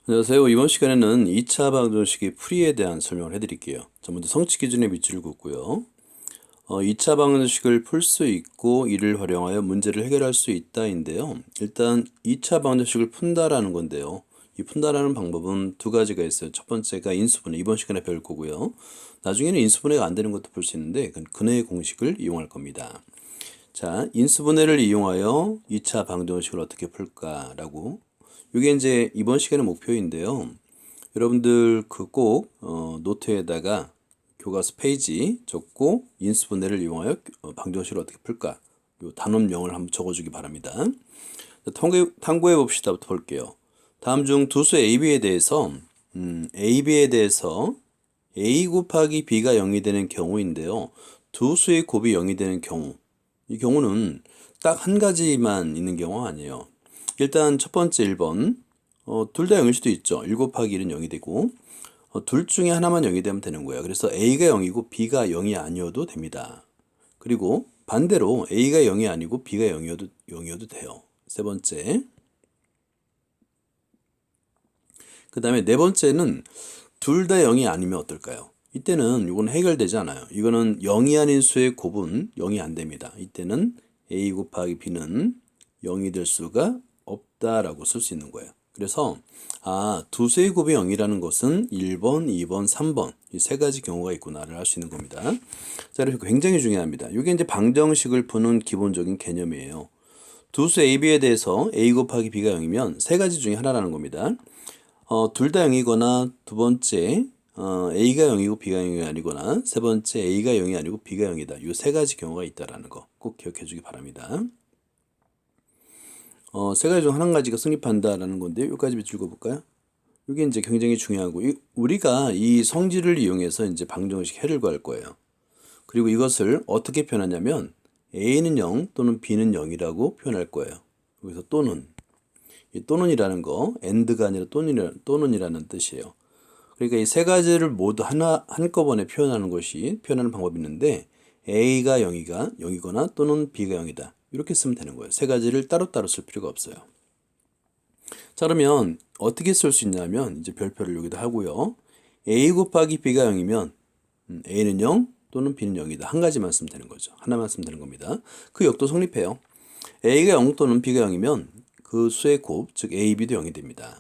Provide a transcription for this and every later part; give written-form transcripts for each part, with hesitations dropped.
안녕하세요. 이번 시간에는 2차 방정식의 풀이에 대한 설명을 해드릴게요. 자, 먼저 성취 기준의 밑줄을 긋고요. 2차 방정식을 풀 수 있고 이를 활용하여 문제를 해결할 수 있다인데요. 일단 2차 방정식을 푼다라는 건데요. 이 푼다라는 방법은 두 가지가 있어요. 첫 번째가 인수분해, 이번 시간에 배울 거고요. 나중에는 인수분해가 안 되는 것도 풀 수 있는데 그건 근해의 공식을 이용할 겁니다. 자, 인수분해를 이용하여 2차 방정식을 어떻게 풀까라고, 이게 이제 이번 시간의 목표인데요. 여러분들 그 꼭 노트에다가 교과서 페이지 적고 인수분해를 이용하여 방정식을 어떻게 풀까, 요 단원명을 한번 적어주기 바랍니다. 자, 탐구해 봅시다부터 볼게요. 다음 중 두수 AB에 대해서 A 곱하기 B가 0이 되는 경우인데요. 두 수의 곱이 0이 되는 경우, 이 경우는 딱 한 가지만 있는 경우가 아니에요. 일단 첫 번째 1번, 둘 다 0일 수도 있죠. 1 곱하기 1은 0이 되고, 둘 중에 하나만 0이 되면 되는 거예요. 그래서 A가 0이고 B가 0이 아니어도 됩니다. 그리고 반대로 A가 0이 아니고 B가 0이어도 돼요. 세 번째. 그 다음에 네 번째는 둘 다 0이 아니면 어떨까요? 이때는 이건 해결되지 않아요. 이거는 0이 아닌 수의 곱은 0이 안 됩니다. 이때는 A 곱하기 B는 0이 될 수가 없다라고 쓸 수 있는 거예요. 그래서 두 수의 곱이 0이라는 것은 1번, 2번, 3번 이 세 가지 경우가 있구나를 알 수 있는 겁니다. 자, 그래서 굉장히 중요합니다. 이게 이제 방정식을 푸는 기본적인 개념이에요. 두 수 A, B에 대해서 A 곱하기 B가 0이면 세 가지 중에 하나라는 겁니다. 둘 다 0이거나 두 번째 A가 0이고 B가 0이 아니거나 세 번째 A가 0이 아니고 B가 0이다. 이 세 가지 경우가 있다라는 거 꼭 기억해 주기 바랍니다. 세 가지 중 한 가지가 성립한다라는 건데 여기까지 읽어볼까요? 이게 이제 굉장히 중요하고 우리가 이 성질을 이용해서 이제 방정식 해를 구할 거예요. 그리고 이것을 어떻게 표현하냐면 A는 0 또는 B는 0이라고 표현할 거예요. 여기서 또는, 이 또는이라는 거 and가 아니라 또는이라는 뜻이에요. 그러니까 이 세 가지를 모두 한꺼번에 표현하는 방법이 있는데 A가 0이거나 또는 B가 0이다. 이렇게 쓰면 되는 거예요. 세 가지를 따로따로 쓸 필요가 없어요. 자, 그러면 어떻게 쓸 수 있냐면 이제 별표를 여기다 하고요. A 곱하기 B가 0이면 A는 0 또는 B는 0이다. 한 가지만 쓰면 되는 거죠. 하나만 쓰면 되는 겁니다. 그 역도 성립해요. A가 0 또는 B가 0이면 그 수의 곱, 즉 A, B도 0이 됩니다.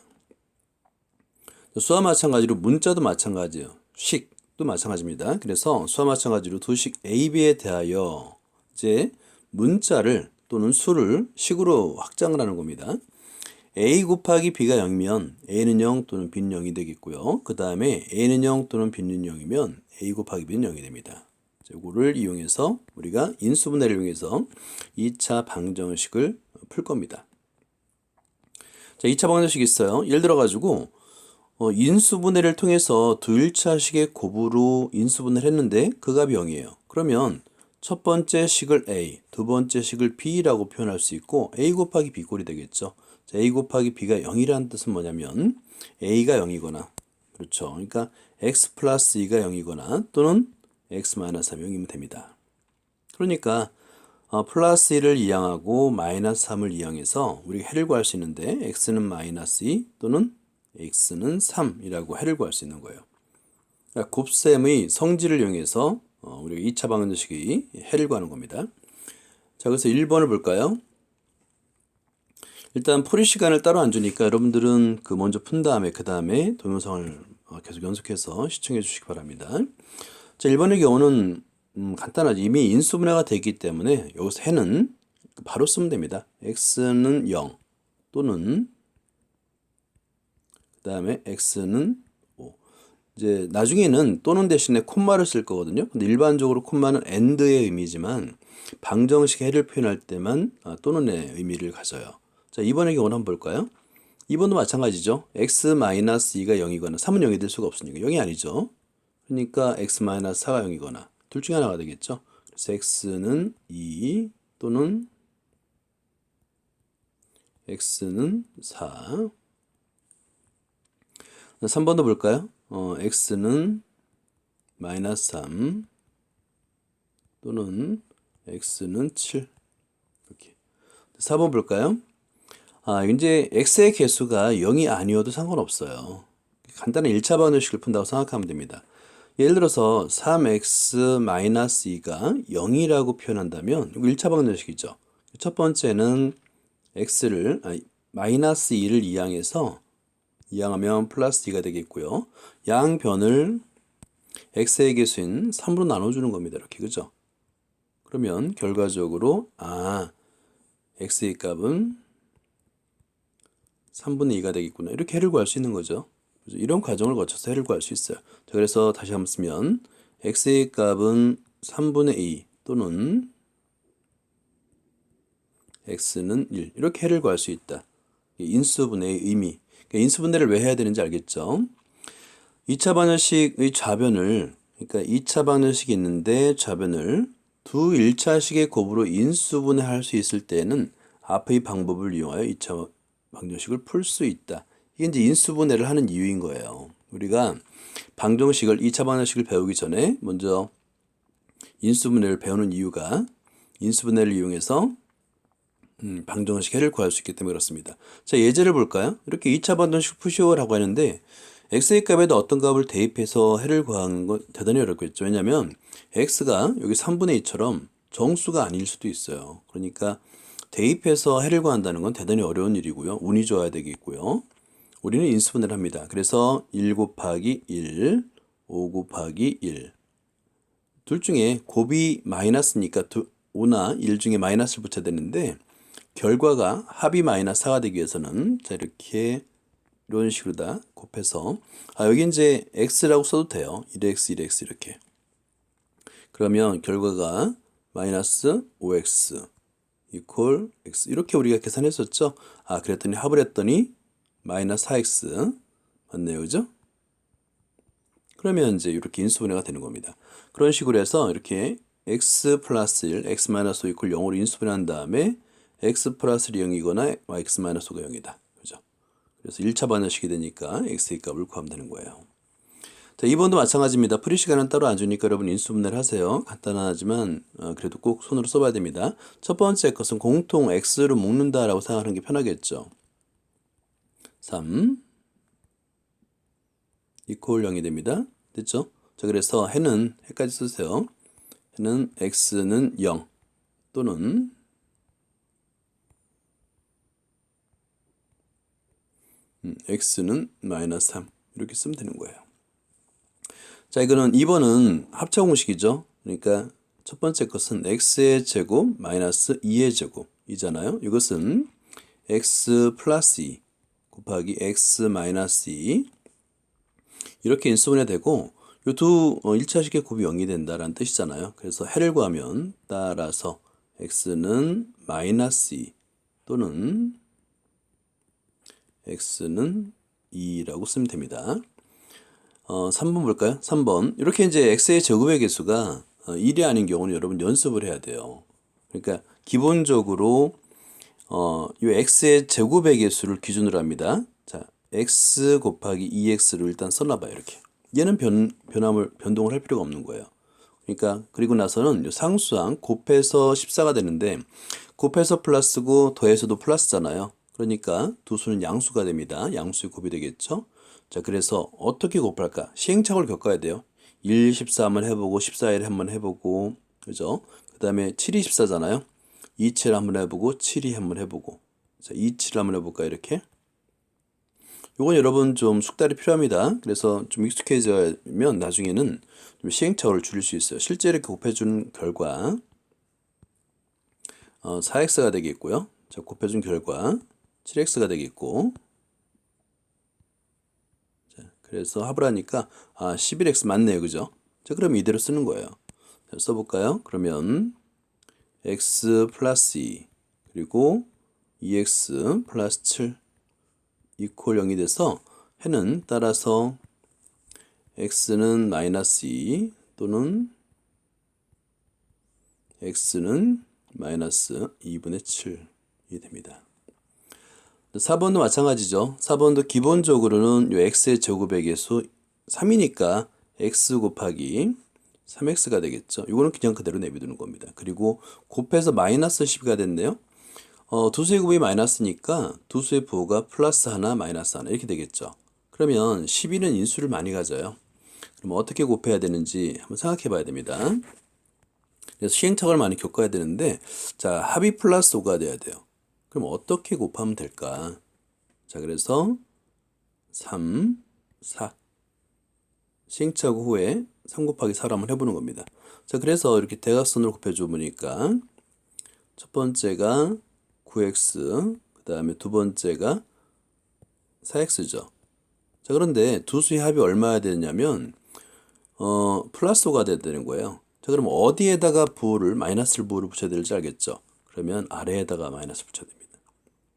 수와 마찬가지로 문자도 마찬가지예요. 식도 마찬가지입니다. 그래서 수와 마찬가지로 두식 A, B에 대하여 이제 문자를 또는 수를 식으로 확장을 하는 겁니다. A 곱하기 B가 0이면 A는 0 또는 B는 0이 되겠고요. 그 다음에 A는 0 또는 B는 0이면 A 곱하기 B는 0이 됩니다. 이거를 이용해서 우리가 인수분해를 이용해서 2차 방정식을 풀 겁니다. 자, 2차 방정식이 있어요. 예를 들어 가지고 인수분해를 통해서 두 1차식의 곱으로 인수분해를 했는데 그 값이 0이에요. 그러면 첫 번째 식을 A, 두 번째 식을 B라고 표현할 수 있고 A 곱하기 B 꼴이 되겠죠. 자, A 곱하기 B가 0이라는 뜻은 뭐냐면 A가 0이거나, 그렇죠. 그러니까 X 플러스 2가 0이거나 또는 X 마이너스 3이 0이면 됩니다. 그러니까 플러스 1을 이항하고 마이너스 3을 이항해서 우리가 해를 구할 수 있는데 X는 마이너스 2 또는 X는 3이라고 해를 구할 수 있는 거예요. 그러니까 곱셈의 성질을 이용해서 우리가 2차 방정식의 해를 구하는 겁니다. 자, 그래서 1번을 볼까요? 일단 풀이 시간을 따로 안 주니까 여러분들은 그 먼저 푼 다음에 그 다음에 동영상을 계속 연속해서 시청해 주시기 바랍니다. 자, 1번의 경우는 간단하죠. 이미 인수분해가 되기 때문에 여기서 해는 바로 쓰면 됩니다. X는 0 또는 그 다음에 X는 5. 이제 나중에는 또는 대신에 콤마를 쓸 거거든요. 근데 일반적으로 콤마는 AND의 의미지만 방정식 해를 표현할 때만 또는의 의미를 가져요. 자, 2번의 경우는 한번 볼까요? 2번도 마찬가지죠. X-2가 0이거나 3은 0이 될 수가 없으니까 0이 아니죠. 그러니까 X-4가 0이거나 둘 중에 하나가 되겠죠. 그래서 X는 2 또는 X는 4. 3번도 볼까요? X는 마이너스 3 또는 X는 7. 이렇게. 4번 볼까요? 이제 x의 개수가 0이 아니어도 상관없어요. 간단한 1차 방정식을 푼다고 생각하면 됩니다. 예를 들어서 3x-2가 0이라고 표현한다면 이거 1차 방정식이죠. 첫 번째는 x를 마이너스 2를 이항하면 플러스 2가 되겠고요. 양변을 x의 개수인 3으로 나눠주는 겁니다. 이렇게 그죠? 그러면 결과적으로 x의 값은 3분의 2가 되겠구나. 이렇게 해를 구할 수 있는 거죠. 이런 과정을 거쳐서 해를 구할 수 있어요. 자, 그래서 다시 한번 쓰면 x의 값은 3분의 2 또는 x는 1 이렇게 해를 구할 수 있다. 인수분해의 의미. 그러니까 인수분해를 왜 해야 되는지 알겠죠? 2차 방정식의 좌변을 그러니까 2차 방정식이 있는데 좌변을 두 1차식의 곱으로 인수분해할 수 있을 때는 앞의 방법을 이용하여 2차 방정식을 풀 수 있다. 이게 이제 인수분해를 하는 이유인 거예요. 우리가 방정식을 2차 방정식을 배우기 전에 먼저 인수분해를 배우는 이유가 인수분해를 이용해서 방정식 해를 구할 수 있기 때문에 그렇습니다. 자, 예제를 볼까요? 이렇게 2차 방정식 푸시오라고 하는데 x의 값에다 어떤 값을 대입해서 해를 구하는 건 대단히 어렵겠죠. 왜냐하면 x가 여기 3분의 2처럼 정수가 아닐 수도 있어요. 그러니까 대입해서 해를 구한다는 건 대단히 어려운 일이고요. 운이 좋아야 되겠고요. 우리는 인수분해를 합니다. 그래서 1 곱하기 1, 5 곱하기 1. 둘 중에 곱이 마이너스니까 5나 1 중에 마이너스를 붙여야 되는데 결과가 합이 마이너스 4가 되기 위해서는 자 이렇게 이런 식으로 다 곱해서 여기 이제 x라고 써도 돼요. 1x, 1x 이렇게. 그러면 결과가 마이너스 5x 이퀄 x 이렇게 우리가 계산했었죠. 그랬더니 합을 했더니 마이너스 4x 맞네요. 그죠? 그러면 이제 이렇게 인수분해가 되는 겁니다. 그런 식으로 해서 이렇게 x 플러스 1, x 마이너스 5 이퀄 0으로 인수분해한 다음에 x 플러스 0이거나 x 마이너스 5가 0이다. 그죠? 그래서 1차 방정식이 되니까 x의 값을 구하면 되는 거예요. 자, 2번도 마찬가지입니다. 풀이 시간은 따로 안 주니까 여러분 인수분해를 하세요. 간단하지만 그래도 꼭 손으로 써봐야 됩니다. 첫 번째 것은 공통 x로 묶는다라고 생각하는 게 편하겠죠. 3 이퀄 0이 됩니다. 됐죠? 자, 그래서 해까지 쓰세요. 해는 x는 0 또는 x는 마이너스 3 이렇게 쓰면 되는 거예요. 자, 이거는 2번은 합차 공식이죠. 그러니까 첫 번째 것은 x의 제곱 마이너스 2의 제곱이잖아요. 이것은 x 플러스 2 곱하기 x 마이너스 2 이렇게 인수분해 되고 이 두 1차식의 곱이 0이 된다라는 뜻이잖아요. 그래서 해를 구하면 따라서 x는 마이너스 2 또는 x는 2라고 쓰면 됩니다. 3번 볼까요? 3번. 이렇게 이제 x의 제곱의 개수가 1이 아닌 경우는 여러분 연습을 해야 돼요. 그러니까 기본적으로 이 x의 제곱의 개수를 기준으로 합니다. 자, x 곱하기 2x를 일단 써놔봐요. 이렇게. 얘는 변동을 할 필요가 없는 거예요. 그러니까 그리고 나서는 이 상수항 곱해서 14가 되는데 곱해서 플러스고 더해서도 플러스잖아요. 그러니까 두 수는 양수가 됩니다. 양수의 곱이 되겠죠. 자, 그래서 어떻게 곱할까? 시행착오를 겪어야 돼요. 1, 14 한번 해보고 14, 1 한번 해보고 그죠? 그 다음에 7이 14잖아요. 2, 7 한번 해보고 7이 한번 해보고 자, 2, 7 한번 해볼까요? 이렇게 요건 여러분 좀 숙달이 필요합니다. 그래서 좀 익숙해지면 나중에는 좀 시행착오를 줄일 수 있어요. 실제 이렇게 곱해준 결과 4x가 되겠고요. 자, 곱해준 결과 7x가 되겠고 자, 그래서 합을 하니까 11x 맞네요. 그죠? 자, 그럼 이대로 쓰는 거예요. 자, 써볼까요? 그러면 x 플러스 2 그리고 2x 플러스 7 이퀄 0이 돼서 해는 따라서 x는 마이너스 2 또는 x는 마이너스 2분의 7이 됩니다. 4번도 마찬가지죠. 4번도 기본적으로는 이 x의 제곱의 개수 3이니까 x 곱하기 3x가 되겠죠. 이거는 그냥 그대로 내비두는 겁니다. 그리고 곱해서 마이너스 12가 됐네요. 두수의 곱이 마이너스니까 두수의 부호가 플러스 하나 마이너스 하나 이렇게 되겠죠. 그러면 12는 인수를 많이 가져요. 그럼 어떻게 곱해야 되는지 한번 생각해 봐야 됩니다. 그래서 시행착오를 많이 겪어야 되는데, 자, 합이 플러스 5가 돼야 돼요. 그럼 어떻게 곱하면 될까? 자, 그래서 3, 4. 시행착오 후에 3 곱하기 4로 한번 해보는 겁니다. 자, 그래서 이렇게 대각선으로 곱해줘 보니까 첫 번째가 9x, 그 다음에 두 번째가 4x죠. 자, 그런데 두 수의 합이 얼마야 되냐면 플러스 5가 돼야 되는 거예요. 자, 그럼 어디에다가 부호를 마이너스를 부호를 붙여야 될지 알겠죠? 그러면 아래에다가 마이너스 붙여야 됩니다.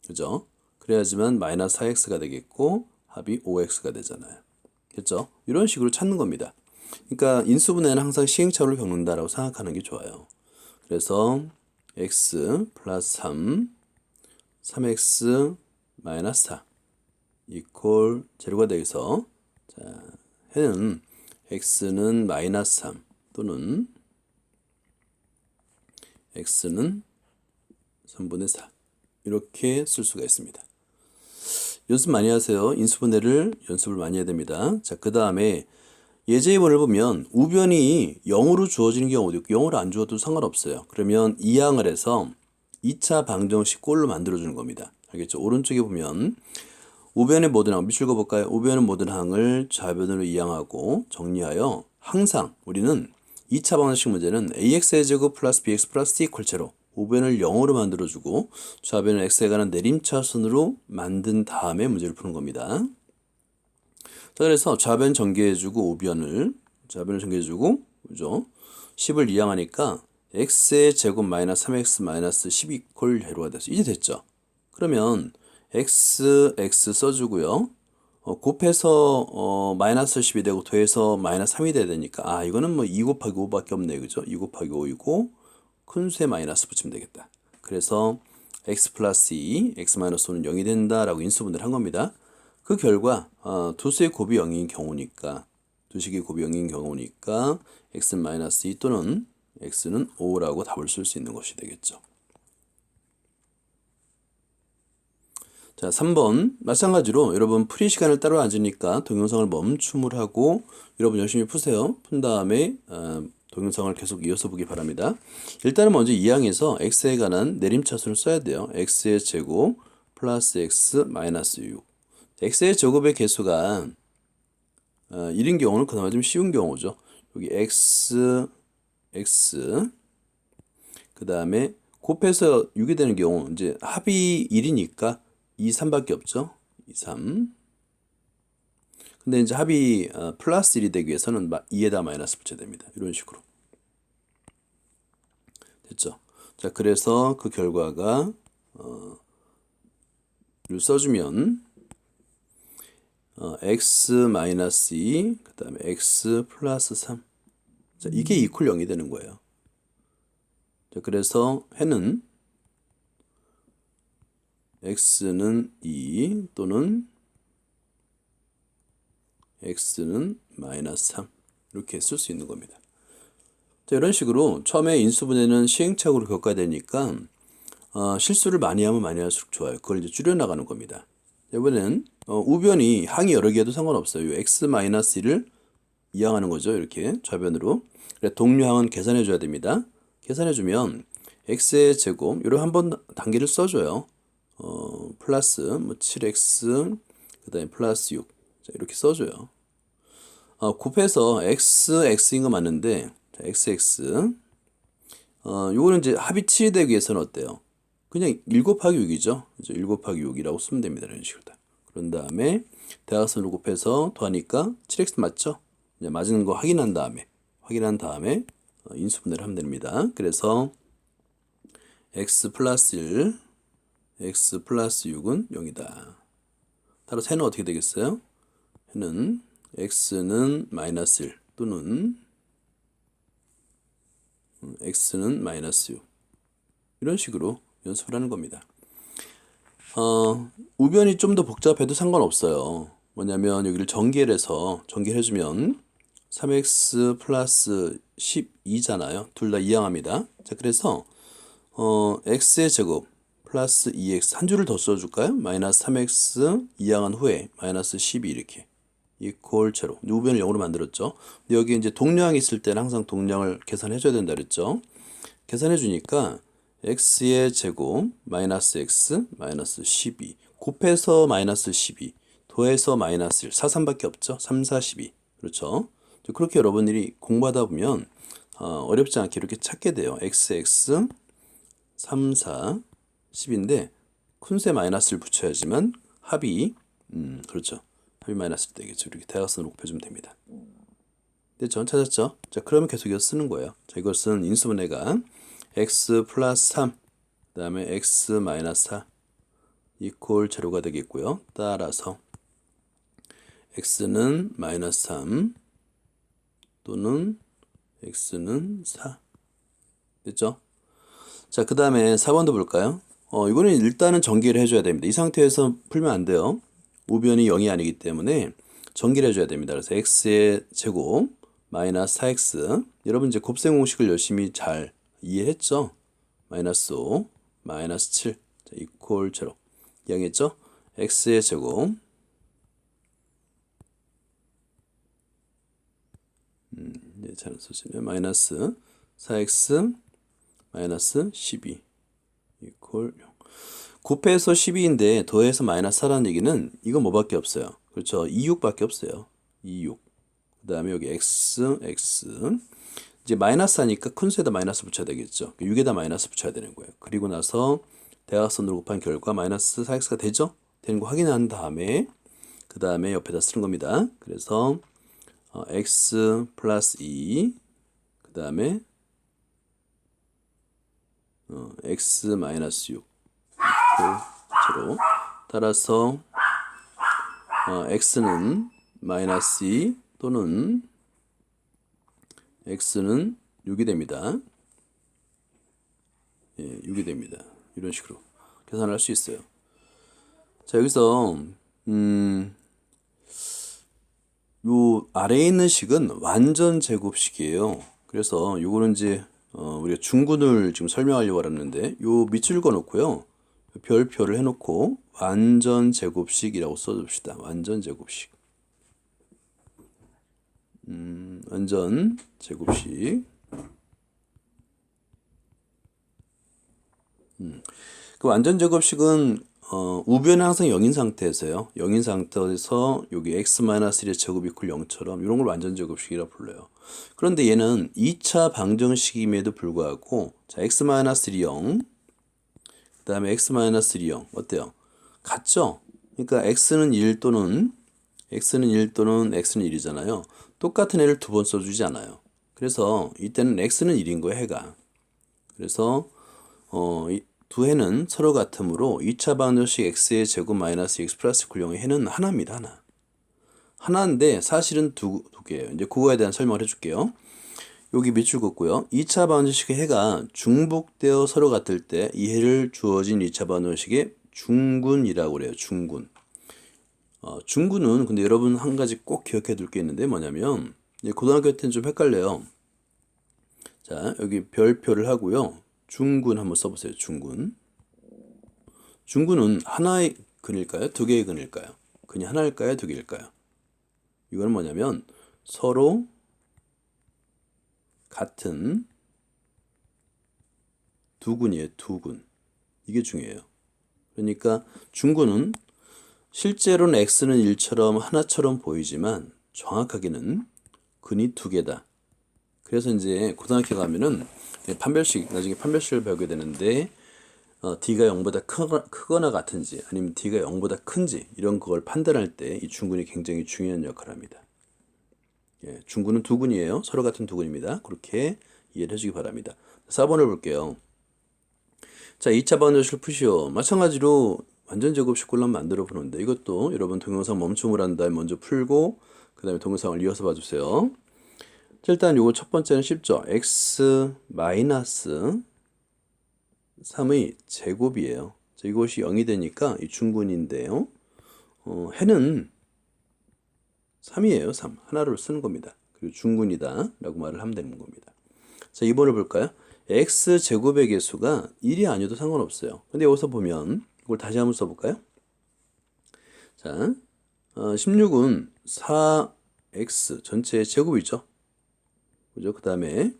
그죠? 그래야지만 마이너스 4x가 되겠고 합이 5x가 되잖아요. 그렇죠? 이런 식으로 찾는 겁니다. 그러니까 인수분해는 항상 시행착오를 겪는다라고 생각하는 게 좋아요. 그래서 x 플러스 3, 3x 마이너스 4 이퀄 제로가 되어서, 자, 해는 x는 마이너스 3 또는 x는 3분의 4 이렇게 쓸 수가 있습니다. 연습 많이 하세요. 인수분해를 연습을 많이 해야 됩니다. 자, 그 다음에 예제문을 보면 우변이 0으로 주어지는 경우도 있고 0으로 안 주어도 상관없어요. 그러면 이항을 해서 2차 방정식 꼴로 만들어주는 겁니다. 알겠죠? 오른쪽에 보면 우변의 모든 항, 밑줄 그어볼까요? 우변의 모든 항을 좌변으로 이항하고 정리하여 항상 우리는 2차 방정식 문제는 ax의 제곱 플러스 bx 플러스 t 이퀄 제로, 우변을 0으로 만들어주고 좌변을 x에 관한 내림차순으로 만든 다음에 문제를 푸는 겁니다. 자, 그래서 좌변 전개해주고 좌변을 전개해주고, 그죠? 10을 이항하니까 x의 제곱 마이너스 3x 마이너스 10 이퀄 제로가 됐어. 이제 됐죠? 그러면 x 써주고요. 곱해서 마이너스 10이 되고 더해서 마이너스 3이 돼야 되니까 이거는 뭐 2 곱하기 5밖에 없네요. 그죠? 2 곱하기 5이고 큰 수에 마이너스 붙이면 되겠다. 그래서 x 플러스 2, x 마이너스 5는 0이 된다라고 인수분해를 한 겁니다. 그 결과 두 수의 곱이 0인 경우니까, 두 식의 곱이 0인 경우니까 x는 마이너스 2 또는 x는 5라고 답을 쓸 수 있는 것이 되겠죠. 자, 3번 마찬가지로 여러분 풀이 시간을 따로 앉으니까 동영상을 멈춤을 하고 여러분 열심히 푸세요. 푼 다음에 동영상을 계속 이어서 보기 바랍니다. 일단은 먼저 2항에서 x에 관한 내림차순을 써야 돼요. x의 제곱 플러스 x 마이너스 6. x의 제곱의 개수가 1인 경우는 그나마 좀 쉬운 경우죠. 여기 x 그 다음에 곱해서 6이 되는 경우 이제 합이 1이니까 2, 3밖에 없죠. 2, 3. 근데 이제 합이 플러스 1이 되기 위해서는 2에다 마이너스 붙여야 됩니다. 이런 식으로. 됐죠? 자, 그래서 그 결과가 를 써주면 x 마이너스 2, 그 다음에 x 플러스 3. 자, 이게 이퀄 0이 되는 거예요. 자, 그래서 해는 x는 2 또는 x는 마이너스 3 이렇게 쓸 수 있는 겁니다. 자, 이런 식으로 처음에 인수분해는 시행착오를 겪어야 되니까 실수를 많이 하면 많이 할수록 좋아요. 그걸 이제 줄여나가는 겁니다. 이번에는 우변이 항이 여러 개도 상관없어요. x 마이너스 1을 이항하는 거죠. 이렇게 좌변으로. 그래, 동류항은 계산해 줘야 됩니다. 계산해 주면 x의 제곱 이런 한번 단계를 써줘요. 플러스 뭐 7x 그 다음에 플러스 6 자, 이렇게 써줘요. 곱해서 x인 거 맞는데 자, x 요거는 이제 합이 7이 되기 위해서는 어때요? 그냥 1 곱하기 6이죠. 그죠? 1 곱하기 6이라고 쓰면 됩니다. 이런 식으로. 그런 다음에 대각선으로 곱해서 더하니까 7x 맞죠? 이제 맞은 거 확인한 다음에 인수분해를 하면 됩니다. 그래서 x 플러스 1 x 플러스 6은 0이다. 따라서 해는 어떻게 되겠어요? 해는 x는 마이너스 1 또는 x는 마이너스 6 이런 식으로 연습을 하는 겁니다. 우변이 좀 더 복잡해도 상관없어요. 뭐냐면 여기를 전개를 해주면 3x 플러스 12잖아요. 둘 다 이항합니다. 자, 그래서 x의 제곱 플러스 2x 한 줄을 더 써줄까요? 마이너스 3x 이항한 후에 마이너스 12 이렇게 이퀄 제로. 우변을 0으로 만들었죠. 근데 여기 이제 동량이 있을 때는 항상 동량을 계산해줘야 된다 그랬죠. 계산해주니까 x의 제곱 마이너스 x 마이너스 12 곱해서 마이너스 12 더해서 마이너스 1 4, 3밖에 없죠. 3, 4, 12 그렇죠. 그렇게 여러분들이 공부하다 보면 어렵지 않게 이렇게 찾게 돼요. x 3, 4, 10인데 쿤세 마이너스를 붙여야지만 합이 그렇죠. 합이 마이너스 되겠죠. 이렇게 대각선으로 곱해주면 됩니다. 됐죠? 찾았죠? 자, 그러면 계속 이거 쓰는 거예요. 자, 이것은 인수분해가 x 플러스 3, 그 다음에 x 마이너스 4 이퀄 제로가 되겠고요. 따라서 x는 마이너스 3 또는 x는 4 됐죠? 자, 그 다음에 4번도 볼까요? 이거는 일단은 전개를 해줘야 됩니다. 이 상태에서 풀면 안 돼요. 우변이 0이 아니기 때문에 전개를 해줘야 됩니다. 그래서 x의 제곱 마이너스 4x 여러분 이제 곱셈 공식을 열심히 잘 이해했죠? 마이너스 5 마이너스 7 자, 이퀄 제로 이해했죠? x의 제곱 네, 잘 쓰시네요. 마이너스 4x 마이너스 12 이퀄 0 곱해서 12인데 더해서 마이너스 4라는 얘기는 이건 뭐밖에 없어요. 그렇죠. 26밖에 없어요. 26. 그 다음에 여기 x 이제 마이너스 하니까 큰 수에다 마이너스 붙여야 되겠죠. 6에다 마이너스 붙여야 되는 거예요. 그리고 나서 대각선으로 곱한 결과 마이너스 4x가 되죠. 되는 거 확인한 다음에 그 다음에 옆에다 쓰는 겁니다. 그래서 x 플러스 2 그 다음에 x 마이너스 6 제로 따라서 x는 마이너스 2 또는 x는 6이 됩니다. 예, 6이 됩니다. 이런 식으로 계산을 할 수 있어요. 자, 여기서 요 아래에 있는 식은 완전 제곱식이에요. 그래서 요거는 이제 우리가 중군을 지금 설명하려고 하는데 요 밑줄 그어놓고요. 별표를 해놓고 완전 제곱식이라고 써줍시다. 완전 제곱식. 완전 제곱식. 그 완전 제곱식은 우변은 항상 0인 상태에서요. 0인 상태에서 여기 x-1의 제곱 이퀄 0처럼 이런 걸 완전 제곱식이라고 불러요. 그런데 얘는 2차 방정식임에도 불구하고 자 x-1이 0, 그 다음에 x-1이 0 어때요? 같죠? 그러니까 x는 1 또는 x는 1이잖아요. 똑같은 애를 두 번 써주지 않아요. 그래서 이때는 x는 1인 거예요, 해가. 그래서 두 해는 서로 같으므로 2차 방정식 x의 제곱 마이너스 x 플러스 9의 해는 하나입니다. 하나. 하나인데 사실은 두 개예요. 이제 그거에 대한 설명을 해줄게요. 여기 밑줄 긋고요. 2차 방정식의 해가 중복되어 서로 같을 때 이 해를 주어진 2차 방정식의 중군이라고 그래요. 중군. 중군은 근데 여러분 한 가지 꼭 기억해 둘 게 있는데 뭐냐면 고등학교 때는 좀 헷갈려요. 자, 여기 별표를 하고요. 중군 한번 써보세요. 중군. 중군은 하나의 근일까요? 두 개의 근일까요? 근이 하나일까요? 두 개일까요? 이거는 뭐냐면 서로 같은 두 군이에요. 두 군. 이게 중요해요. 그러니까 중군은 실제로는 x는 1처럼 하나처럼 보이지만 정확하게는 근이 두 개다. 그래서 이제 고등학교 가면은 판별식 나중에 판별식을 배우게 되는데 d가 0보다 크거나 같은지 아니면 d가 0보다 큰지 이런 걸 판단할 때 이 중군이 굉장히 중요한 역할을 합니다. 예, 중군은 두 군이에요. 서로 같은 두 군입니다. 그렇게 이해를 해주기 바랍니다. 4번을 볼게요. 자, 2차 방정식을 푸시오. 마찬가지로 완전 제곱식 꼴로 만들어 보는데 이것도 여러분 동영상 멈춤을 한 다음에 먼저 풀고 그 다음에 동영상을 이어서 봐주세요. 자, 일단 요거 첫 번째는 쉽죠. x 마이너스 3의 제곱이에요. 자, 이것이 0이 되니까 이 중군인데요. 해는 3이에요. 3. 하나로 쓰는 겁니다. 그리고 중군이다 라고 말을 하면 되는 겁니다. 자, 2번을 볼까요? x 제곱의 개수가 1이 아니어도 상관없어요. 근데 여기서 보면 이걸 다시 한번 써볼까요? 자, 16은 4x 전체의 제곱이죠. 그죠? 그 다음에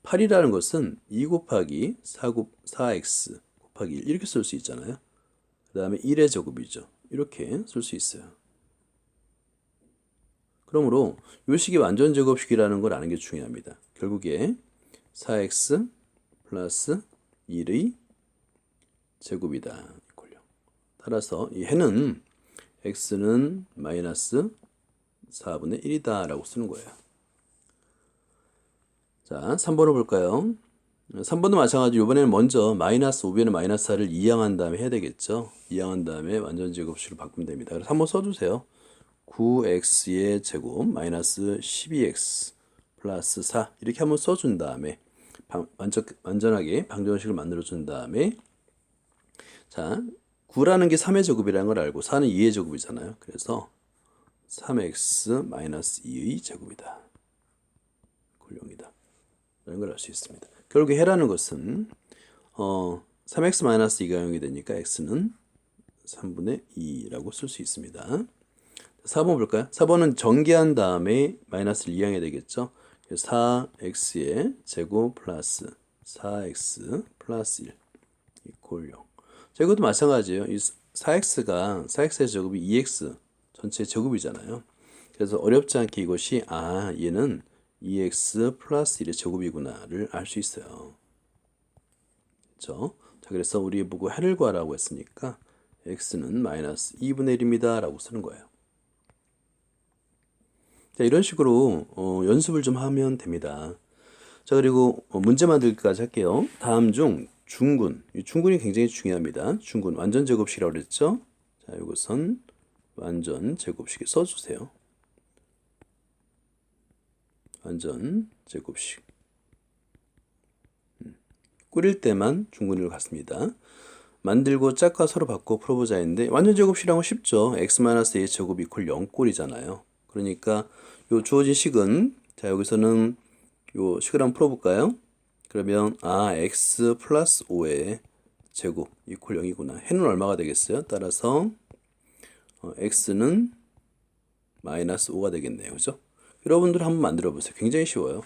8이라는 것은 2 곱하기 4x 곱하기 1 이렇게 쓸 수 있잖아요. 그 다음에 1의 제곱이죠. 이렇게 쓸 수 있어요. 그러므로 이 식이 완전 제곱식이라는 걸 아는 게 중요합니다. 결국에 4x 플러스 1의 제곱이다. 따라서 이 해는 x는 마이너스 4분의 1이다 라고 쓰는 거예요. 자, 3번을 볼까요? 3번도 마찬가지로 이번에는 먼저 마이너스 5변의 마이너스 4를 이항한 다음에 해야 되겠죠. 이항한 다음에 완전 제곱식으로 바꾸면 됩니다. 그래서 한번 써주세요. 9x의 제곱 마이너스 12x 플러스 4 이렇게 한번 써준 다음에 완전하게 방정식을 만들어준 다음에 자 9라는 게 3의 제곱이라는 걸 알고 4는 2의 제곱이잖아요. 그래서 3x 마이너스 2의 제곱이다. 굴령이다. 라는 걸 알 수 있습니다. 결국 해라는 것은 3x 마이너스 2가 0이 되니까 x는 3분의 2라고 쓸 수 있습니다. 4번 볼까요? 4번은 전개한 다음에 마이너스를 이항해야 되겠죠. 4x의 제곱 플러스 4x 플러스 1 이퀄 0. 자, 이것도 마찬가지예요. 이 4x의 제곱이 2x 전체 제곱이잖아요. 그래서 어렵지 않게 이것이 얘는 2x 플러스 1의 제곱이구나를 알 수 있어요. 그렇죠? 자, 그래서 우리 보고 해를 구하라고 했으니까 x는 마이너스 2분의 1입니다 라고 쓰는 거예요. 자, 이런 식으로 연습을 좀 하면 됩니다. 자, 그리고 문제 만들기까지 할게요. 다음 중 중군, 이 중군이 굉장히 중요합니다. 중군 완전 제곱식이라고 그랬죠? 자, 이것은 완전 제곱식에 써주세요. 완전 제곱식. 꾸릴 때만 중군으로 갔습니다. 만들고 짝과 서로 바꿔 풀어보자 했는데 완전 제곱식이란 건 쉽죠. x-a의 제곱 이퀄 0꼴이잖아요. 그러니까 요 주어진 식은 자 여기서는 요 식을 한번 풀어볼까요? 그러면 x 플러스 5의 제곱 이퀄 0이구나. 해는 얼마가 되겠어요? 따라서 x는 마이너스 5가 되겠네요. 그죠? 여러분들 한번 만들어 보세요. 굉장히 쉬워요.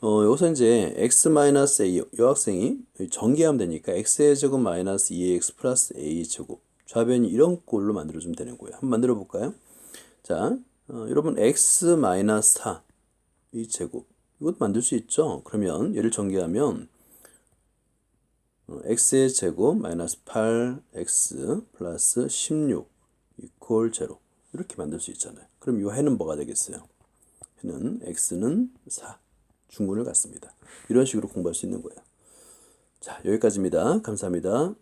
여기서 이제 x-a 이 학생이 전개하면 되니까 x의 제곱 마이너스 2x 플러스 a 제곱 좌변이 이런 꼴로 만들어주면 되는 거예요. 한번 만들어 볼까요? 자, 여러분 x-4 이 제곱 이것도 만들 수 있죠. 그러면 얘를 전개하면 x의 제곱 마이너스 8x 플러스 16 이퀄 0 이렇게 만들 수 있잖아요. 그럼 이 해는 뭐가 되겠어요? 해는 x는 4 중군을 갖습니다. 이런 식으로 공부할 수 있는 거예요. 자, 여기까지입니다. 감사합니다.